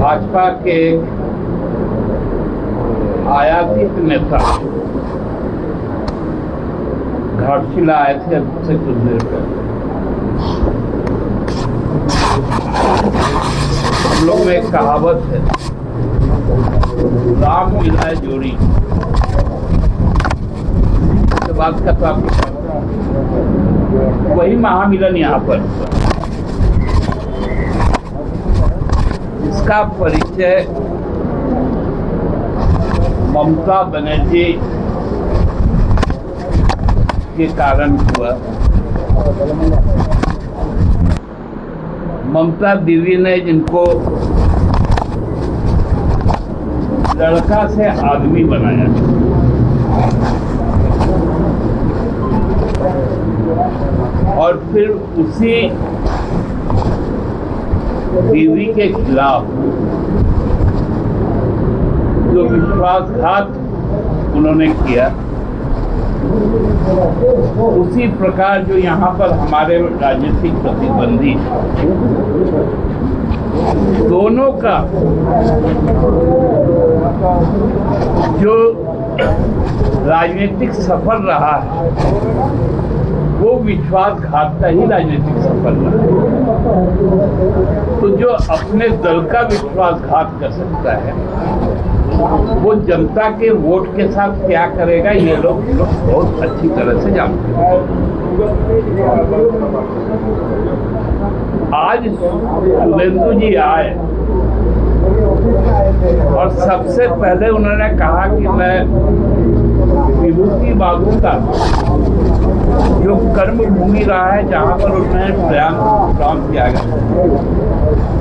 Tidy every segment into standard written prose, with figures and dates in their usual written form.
भाजपा के आयातित नेता घाटशिला आए थे अब से कुछ देर पहले। हम लोग में एक कहावत है, राम मिलाए जोड़ी। तो बात का तो आपको वही महामिलन यहाँ पर, इसका परिचय ममता बनर्जी के कारण हुआ। ममता दीदी ने जिनको लड़का से आदमी बनाया, और फिर उसी दीदी के खिलाफ जो विश्वासघात उन्होंने किया, उसी प्रकार जो यहाँ पर हमारे राजनीतिक प्रतिबंधी दोनों का जो राजनीतिक सफर रहा है वो विश्वासघात का ही राजनीतिक सफर रहा है। तो जो अपने दल का विश्वासघात कर सकता है वो जनता के वोट के साथ क्या करेगा, ये लोग बहुत अच्छी तरह से जानते हैं। आज शुभेंदु जी आए और सबसे पहले उन्होंने कहा कि मैं विभूति बाबू का जो कर्म भूमि रहा है, जहाँ पर उन्होंने प्रणाम किया गया,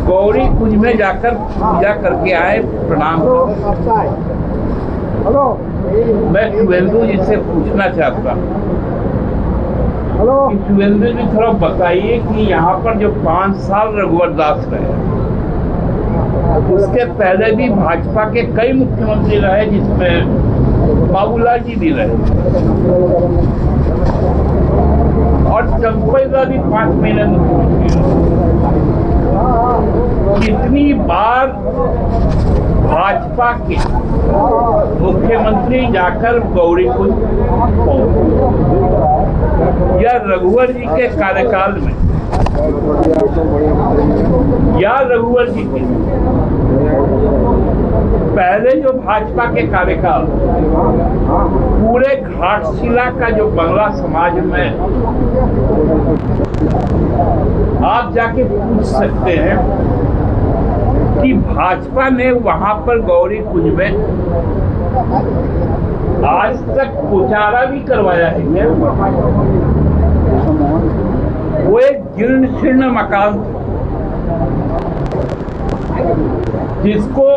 गौरी कुंज में जाकर पूजा करके आए, प्रणाम कर। मैं शुभेंदु जी से पूछना चाहता हूँ कि शुभेंदु जी थोड़ा बताइए कि यहाँ पर जो 5 साल रघुवर दास रहे, उसके पहले भी भाजपा के कई मुख्यमंत्री रहे, जिसमें बाबूलाल जी भी रहे, और चंपैदा भी 5 महीने मुख्यमंत्री रहे। कितनी बार भाजपा के मुख्यमंत्री जाकर गौरीकुंज पहुंचे, या रघुवर जी के कार्यकाल में, या रघुवर जी के पहले जो भाजपा के कार्यकाल, पूरे घाटशिला का जो बंगला समाज में आप जाके पूछ सकते हैं कि भाजपा ने वहां पर गौरी कुंज में आज तक पुचारा भी करवाया है क्या? वो एक जीर्ण शीर्ण मकान जिसको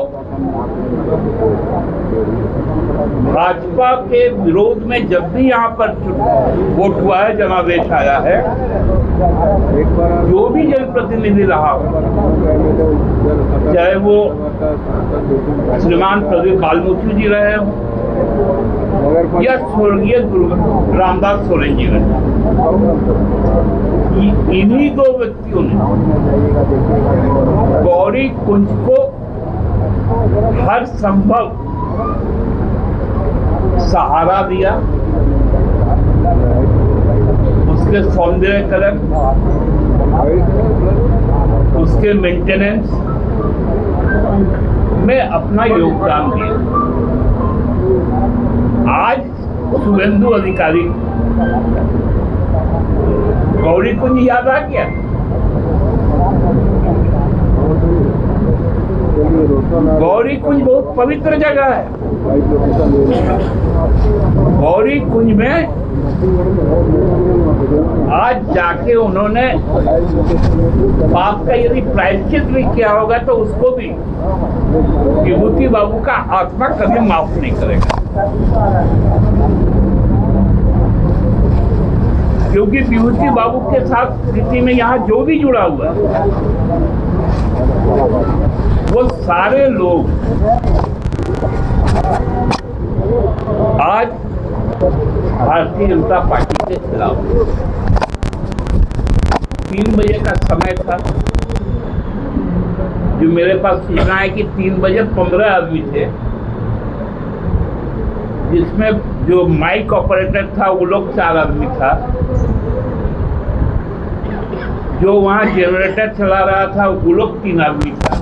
भाजपा के विरोध में जब भी यहाँ पर वोट हुआ है, जनादेश आया है, जो भी जनप्रतिनिधि रहा हो, चाहे वो श्रीमान प्रदीप बालमुखी जी रहे हो या स्वर्गीय रामदास सोरेन जी रहे, इन्हीं 2 व्यक्तियों ने गौरी कुंज को हर संभव सहारा दिया, उसके सौंदर्यकरण, उसके मेंटेनेंस में अपना योगदान दिया। आज शुभेंदु अधिकारी गौरी कुंज याद आ गया? गौरी कुंज बहुत पवित्र जगह है। गौरी कुंज में आज जाके उन्होंने पाप का यदि प्रायश्चित भी किया होगा तो उसको भी विभूति बाबू का आत्मा कभी माफ नहीं करेगा, क्योंकि विभूति बाबू के साथ स्थिति में यहाँ जो भी जुड़ा हुआ है वो सारे लोग आज भारतीय जनता पार्टी के खिलाफ। 3 बजे का समय था, जो मेरे पास सूचना है कि 3 बजे 15 आदमी थे, जिसमें जो माइक ऑपरेटर था वो लोग 4 आदमी था, जो वहां जनरेटर चला रहा था वो लोग 3 आदमी था।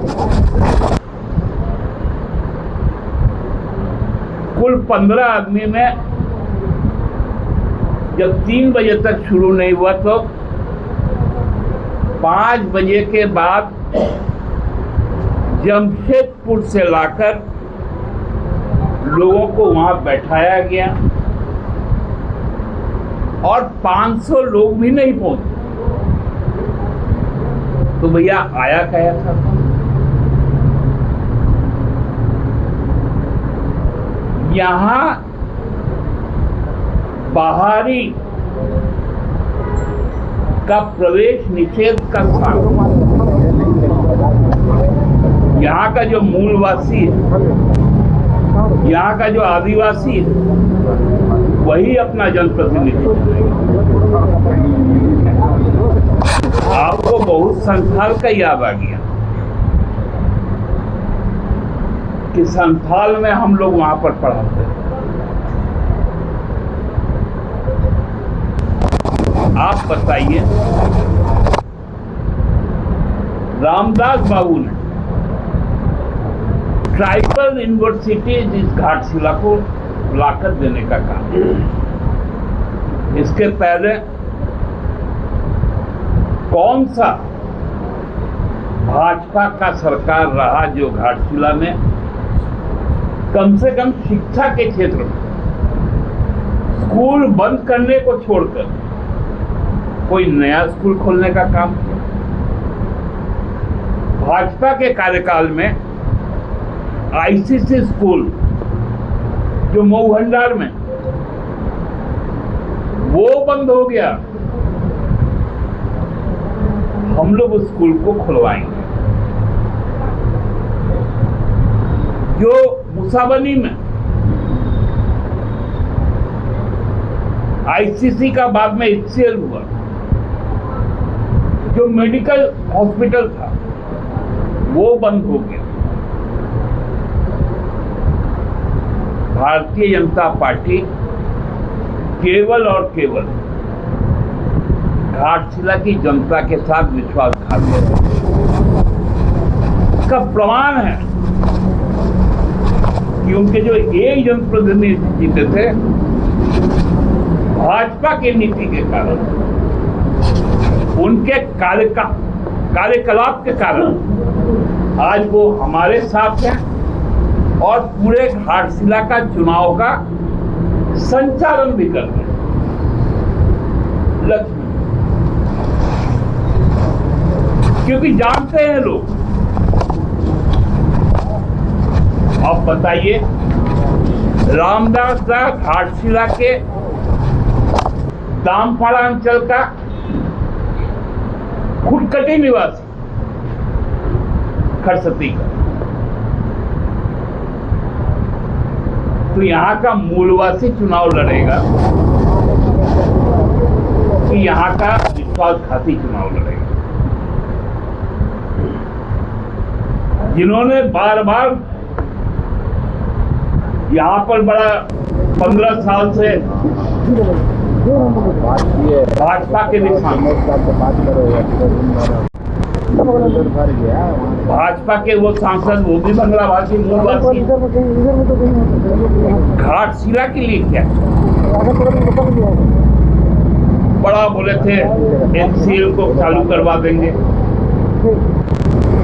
कुल 15 आदमी में जब 3 बजे तक शुरू नहीं हुआ तो 5 बजे के बाद जमशेदपुर से लाकर लोगों को वहां बैठाया गया और 500 लोग भी नहीं पहुंचे। तो भैया आया क्या था? यहां बाहरी का प्रवेश निषेध का स्थान, यहाँ का जो मूलवासी है, यहाँ का जो आदिवासी है, वही अपना जनप्रतिनिधि। आपको बहुत संथाल का याद आ गया कि संथाल में हम लोग वहां पर पढ़ाते हैं। आप बताइए, रामदास बाबू ने ट्राइबल यूनिवर्सिटी इस घाटशिला को लाकर देने का काम। इसके पहले कौन सा भाजपा का सरकार रहा जो घाटशिला में कम से कम शिक्षा के क्षेत्र में स्कूल बंद करने को छोड़कर कोई नया स्कूल खोलने का काम किया? भाजपा के कार्यकाल में आईसीसी स्कूल जो मऊ भंडार में, वो बंद हो गया। हम लोग उस स्कूल को खुलवाएंगे। जो मुसाबनी में आईसीसी का बाद में HCL हुआ, जो मेडिकल हॉस्पिटल था वो बंद हो गया। भारतीय जनता पार्टी केवल और केवल घाटशिला की जनता के साथ विश्वासघात है। इसका प्रमाण है कि उनके जो एक जनप्रतिनिधि जीते थे, भाजपा की नीति के कारण, उनके कार्यकलाप के कारण आज वो हमारे साथ हैं और पूरे घाटशिला का चुनाव का संचालन भी कर रहे हैं। लक्ष्मी, क्योंकि जानते हैं लोग। अब बताइए, रामदास दा घाटशिला के दामपाड़ा अंचल का खुटकटी निवासी, खरसती का, तो यहां का मूलवासी चुनाव लड़ेगा कि यहां का विश्वासघाती चुनाव लड़ेगा? जिन्होंने बार बार यहां पर बड़ा 15 साल से भाजपा के निशान, भाजपा के वो सांसद, वो भी बंगला भाषी मूलवासी, घाटशिला के लिए क्या बड़ा बोले थे? HCL को चालू करवा देंगे,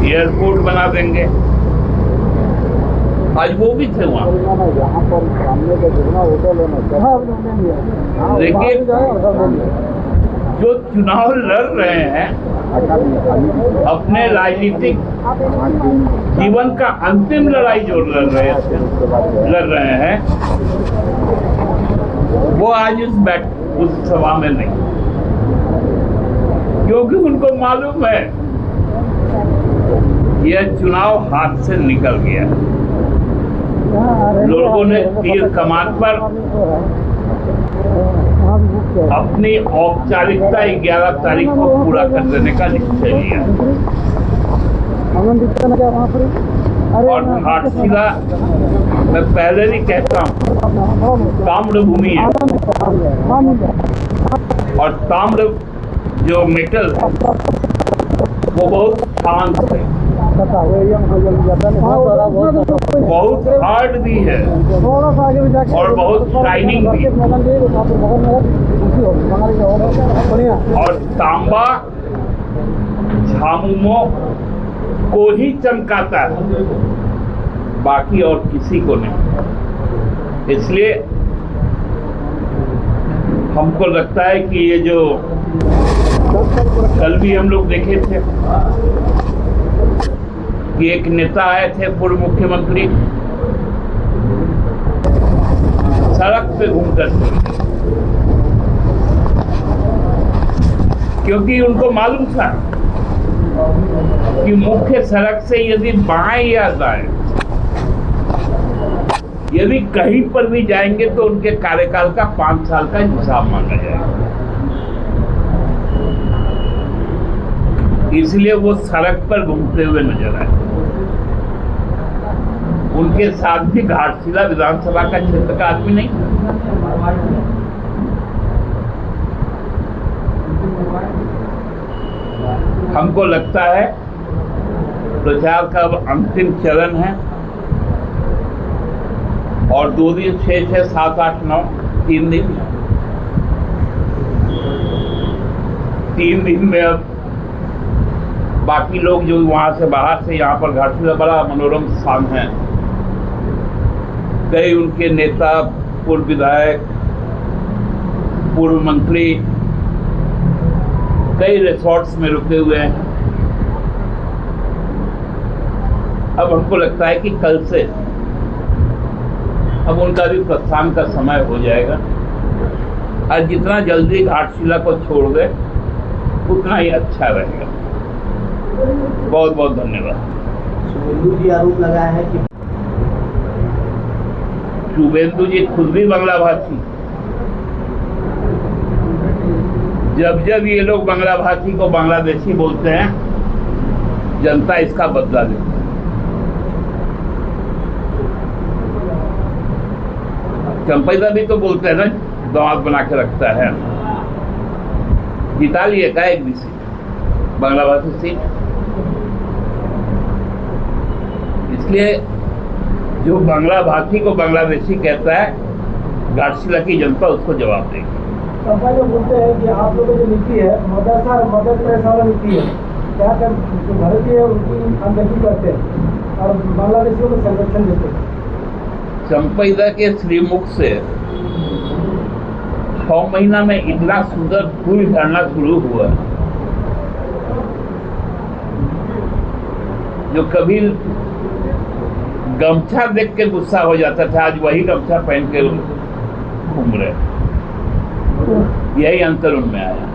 एयरपोर्ट बना देंगे। आज वो भी थे वहाँ, लेकिन जो चुनाव लड़ रहे हैं, अपने राजनीतिक जीवन का अंतिम लड़ाई जो लड़ रहे हैं, वो आज उस सभा में नहीं, क्योंकि उनको मालूम है यह चुनाव हाथ से निकल गया। लोगों ने तीर कमान पर अपनी औपचारिकता 11 तारीख को पूरा कर देने का निश्चय लिया। आनंद दिखता ना क्या वहाँ पर? अरे और घाटशिला मैं पहले भी कहता हूँ ताम्र भूमि है, और ताम्र जो मेटल है वो बहुत शांत है, बहुत हार्ड भी है और बहुत शाइनिंग भी। और तांबा झामुमो को ही चमकाता है, बाकी और किसी को नहीं। इसलिए हमको लगता है कि ये जो कल भी हम लोग देखे थे कि एक नेता आए थे, पूर्व मुख्यमंत्री, सड़क पे घूमकर थे, क्योंकि उनको मालूम था कि मुख्य सड़क से यदि बाएं या दाएं यदि कहीं पर भी जाएंगे तो उनके कार्यकाल का 5 साल का हिसाब मांगा जाएगा। इसलिए वो सड़क पर घूमते हुए नजर आए। उनके साथ भी घाटशिला विधानसभा का क्षेत्र का आदमी नहीं था। हमको लगता है प्रचार का अब अंतिम चरण है और 2 दिन 6, 7, 8, 9 3 दिन 3 दिन में अब बाकी लोग जो वहां से बाहर से यहाँ पर घाटशिला बड़ा मनोरम स्थान है, कई उनके नेता, पूर्व विधायक, पूर्व मंत्री कई रिसोर्ट्स में रुके हुए हैं। अब हमको लगता है कि कल से अब उनका भी प्रस्थान का समय हो जाएगा और जितना जल्दी घाटशिला को छोड़ दे उतना ही अच्छा रहेगा। बहुत बहुत धन्यवाद। शुभेंदु जी आरोप लगाया है कि शुभेंदु जी खुद भी बांग्ला भाषी, जब जब ये लोग बांग्ला भाषी को बांग्लादेशी बोलते हैं जनता इसका बदला लेती है। चंपैदा भी तो बोलते हैं ना, दामाद बना के रखता है। जिता लिए का एक भी सीट बांग्ला भाषी सीट। इसलिए जो बांग्ला भाषी को बांग्लादेशी कहता है, घाटशिला की जनता उसको जवाब देगी। जो बोलते हैं कि आप लोगों की जो नीति है मदरसा और मदद प्रेस वाला नीति है, क्या कर जो भारतीय है उनकी अनदेखी करते हैं और बांग्लादेशियों को संरक्षण देते हैं। चंपैदा के श्रीमुख से 6 महीना में इतना सुंदर फूल झड़ना शुरू हुआ जो कभी गमछा देख के गुस्सा हो जाता था, आज वही गमछा पहन के घूम रहे। यही अंतर उनमें आया।